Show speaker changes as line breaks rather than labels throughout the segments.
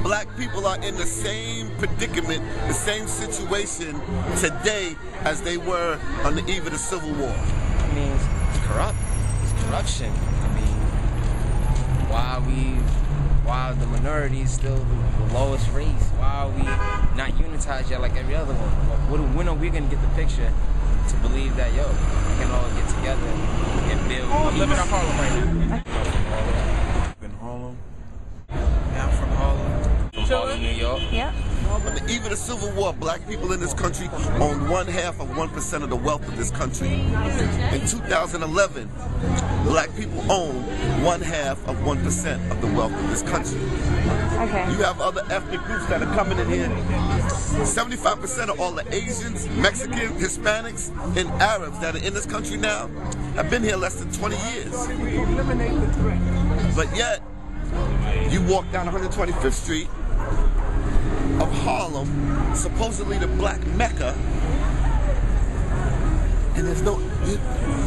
Black people are in the same predicament, the same situation today as they were on the eve of the Civil War.
I mean, it's corrupt. It's corruption. I mean, why are the minorities still the lowest race? Why are we not unitized yet like every other one? When are we going to get the picture to believe that, yo, we can all get together and build?
I'm living in Harlem right now.
In Harlem?
Yeah, I'm from Harlem.
From Harlem, New York?
Yeah.
On the eve of the Civil War, black people in this country own 1/2 of 1% of the wealth of this country. In 2011, black people own 1/2 of 1% of the wealth of this country.
Okay.
You have other ethnic groups that are coming in here. 75% of all the Asians, Mexicans, Hispanics, and Arabs that are in this country now have been here less than 20 years. But yet, you walk down 125th Street of Harlem, supposedly the black Mecca, and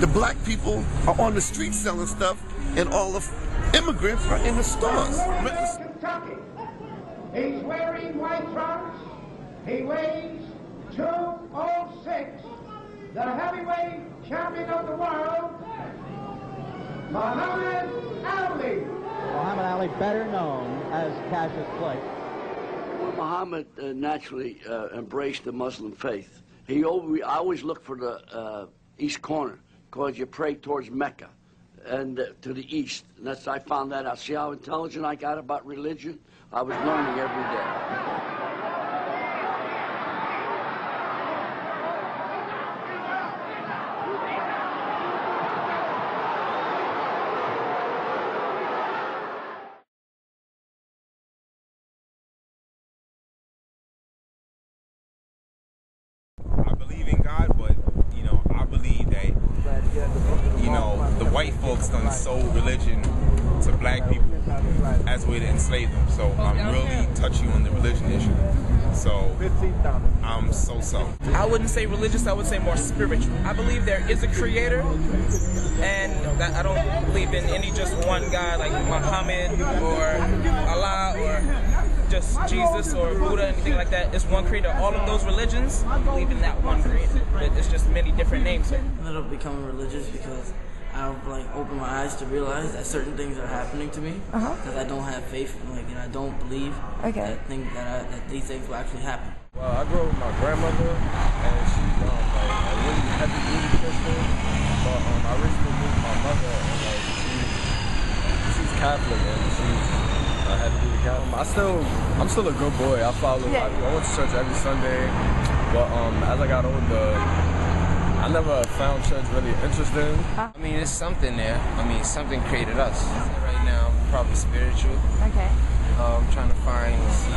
the black people are on the street selling stuff, and all the immigrants are in the stores.
Kentucky. He's wearing white trunks. He weighs 206. The heavyweight champion of the world, Muhammad Ali.
Muhammad Ali, better known as Cassius Clay.
Well, Muhammad naturally embraced the Muslim faith. I always look for the east corner because you pray towards Mecca and to the east. And I found that out. See how intelligent I got about religion? I was learning every day.
The white folks done sold religion to black people as a way to enslave them. So I'm really touchy on the religion issue. So I'm so.
I wouldn't say religious, I would say more spiritual. I believe there is a creator, and that I don't believe in any just one God like Muhammad or Allah or just Jesus or Buddha, anything like that. It's one creator. All of those religions believe in that one creator. It's just many different names.
I ended up becoming religious because I've opened my eyes to realize that certain things are happening to me because I don't have faith, and I don't believe that these things will actually happen.
Well, I grew up with my grandmother, and she's a really heavy-duty Christian. But I recently moved my mother, and she's Catholic, and she's heavy-duty Catholic. I'm still a good boy. I follow. I went to church every Sunday, but as I got older, I never found church really interesting.
I mean, there's something there. I mean, something created us. Right now, probably spiritual.
Okay.
I'm trying to see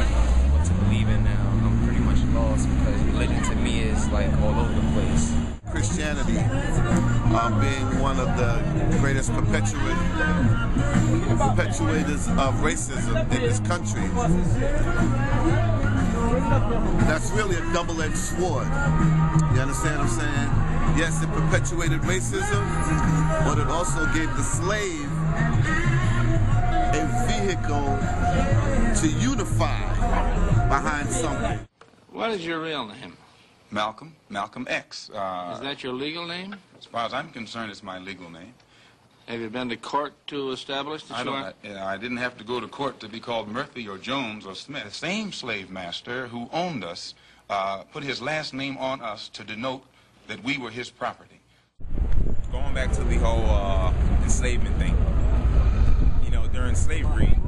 what to believe in now. I'm pretty much lost because religion to me is all over the place.
Christianity being one of the greatest perpetuators of racism in this country. That's really a double-edged sword. You understand what I'm saying? Yes, it perpetuated racism, but it also gave the slave a vehicle to unify behind something.
What is your real name?
Malcolm X.
Is that your legal name?
As far as I'm concerned, it's my legal name.
Have you been to court to establish that you are?
I didn't have to go to court to be called Murphy or Jones or Smith. The same slave master who owned us put his last name on us to denote that we were his property.
Going back to the whole enslavement thing, during slavery,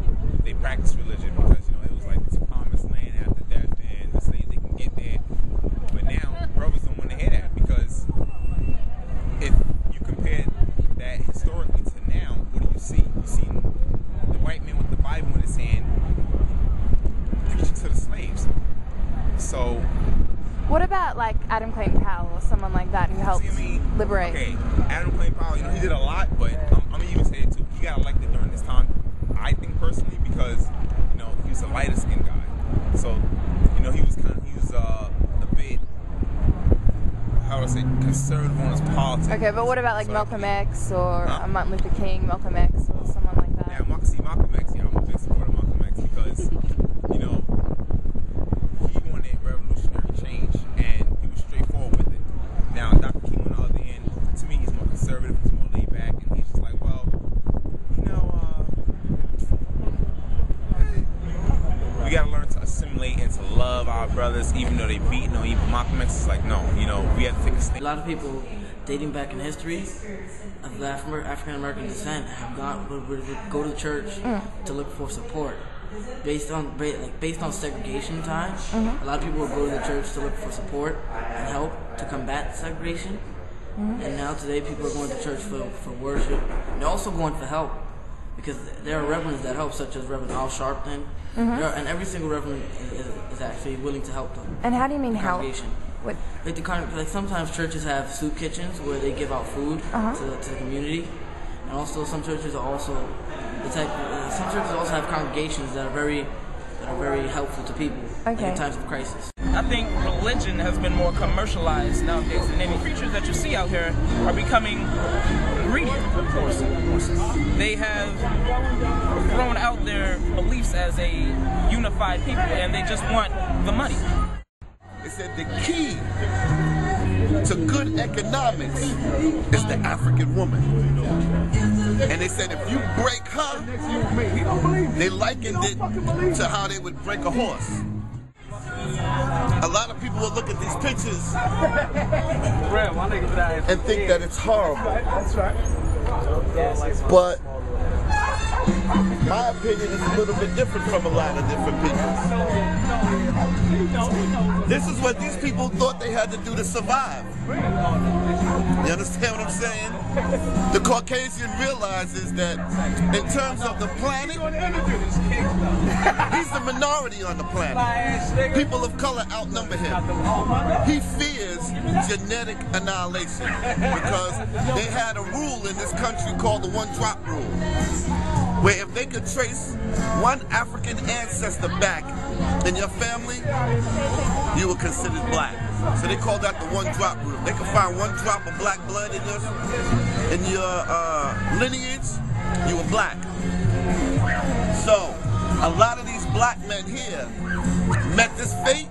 they practiced religion because, it was like this promised land after death, and the slaves, they can get there. But now, brothers don't want to hear that because if you compare that historically to now, what do you see? You see the white man with the Bible in his hand preaching to the slaves. So
what about Adam Clayton Powell or someone like that who helped liberate?
Okay, Adam Clayton Powell, he did a lot, but I'm gonna even say it too. He got elected during this time, I think personally, because he was a lighter skinned guy. So he was a bit, how do I say, conservative on his politics.
Okay, but what about Malcolm X or Martin Luther King, Malcolm X or someone like that?
Yeah, Malcolm X, I'm a big supporter of Malcolm X because brothers, even though they beat, even Malcolm X is like, no, we have to take a stand.
A lot of people dating back in history of African American descent have would go to church to look for support. Based on segregation time, a lot of people would go to the church to look for support and help to combat segregation. And now today people are going to church for worship. And they're also going for help because there are reverends that help, such as Reverend Al Sharpton. And every single reverend is actually willing to help them.
And how do you mean help?
What? Like sometimes churches have soup kitchens where they give out food to the community. And also some churches are also some churches also have congregations that are very helpful to people in times of crisis.
I think religion has been more commercialized nowadays, and any preachers that you see out here are becoming greedy for resources. They have thrown out their beliefs as a unified people, and they just want the money.
They said the key to good economics is the African woman. And they said if you break her, they likened it to how they would break a horse. A lot of people will look at these pictures and think that it's horrible. But my opinion is a little bit different from a lot of different people's. This is what these people thought they had to do to survive. You understand what I'm saying? The Caucasian realizes that in terms of the planet, he's the minority on the planet. People of color outnumber him. He fears genetic annihilation because they had a rule in this country called the one-drop rule, where if they could trace one African ancestor back in your family, you were considered black. So they call that the one-drop rule. They can find one drop of black blood in your lineage, you were black. So a lot of these black men here met this fate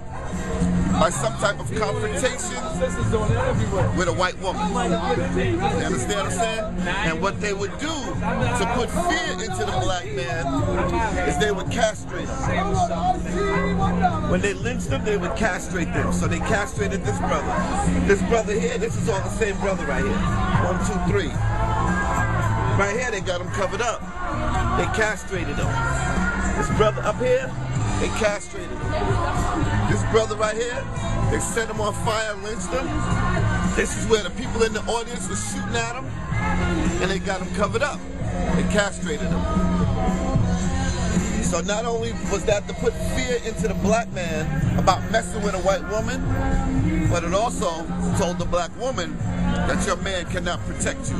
by some type of confrontation with a white woman. You understand what I'm saying? And what they would do to put fear into the black man is they would castrate them. When they lynched them, they would castrate them. So they castrated this brother. This brother here, this is all the same brother right here. 1, 2, 3. Right here, they got him covered up. They castrated him. This brother up here, they castrated him. This brother right here, they set him on fire and lynched him. This is where the people in the audience were shooting at him, and they got him covered up. They castrated him. So not only was that to put fear into the black man about messing with a white woman, but it also told the black woman that your man cannot protect you.